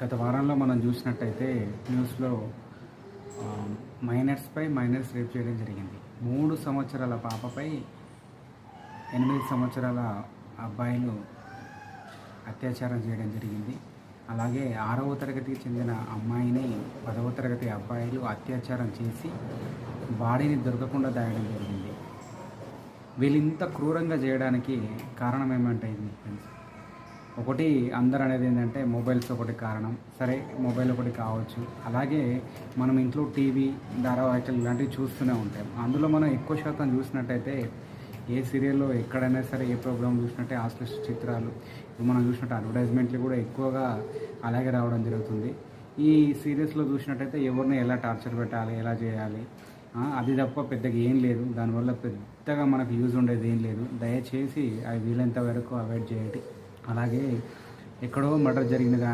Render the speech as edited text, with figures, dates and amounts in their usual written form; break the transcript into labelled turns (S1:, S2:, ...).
S1: గత వారంలో మనం చూసినట్టయితే న్యూస్లో మైనర్స్పై మైనర్స్ రేప్ చేయడం జరిగింది. 3 సంవత్సరాల పాపపై 8 సంవత్సరాల అబ్బాయిలు అత్యాచారం చేయడం జరిగింది. అలాగే 6వ తరగతికి చెందిన అమ్మాయిని 10వ తరగతి అబ్బాయిలు అత్యాచారం చేసి బాడీని దొరకకుండా దాయడం జరిగింది. వీళ్ళింత క్రూరంగా చేయడానికి కారణం ఏమంటే ఫ్రెండ్స్, ఒకటి అందరు అనేది ఏంటంటే మొబైల్స్ ఒకటి కారణం. సరే, మొబైల్ ఒకటి కావచ్చు. అలాగే మనం ఇంట్లో టీవీ ధారావాహికలు ఇలాంటివి చూస్తూనే ఉంటాం. అందులో మనం ఎక్కువ శాతం చూసినట్టయితే ఏ సీరియల్లో ఎక్కడైనా సరే ఏ ప్రోగ్రామ్ చూసినట్టే ఆశ్లిష్ట చిత్రాలు, ఇప్పుడు మనం చూసినట్టు అడ్వర్టైజ్మెంట్లు కూడా ఎక్కువగా అలాగే రావడం జరుగుతుంది. ఈ సీరియల్స్లో చూసినట్టయితే ఎవరిని ఎలా టార్చర్ పెట్టాలి, ఎలా చేయాలి, అది తప్ప పెద్దగా ఏం లేదు. దానివల్ల పెద్దగా మనకు యూజ్ ఉండేది ఏం లేదు. దయచేసి అవి వీలైనంత వరకు అవాయిడ్ చేయండి. అలాగే ఎక్కడో మర్డర్ జరిగింది కానీ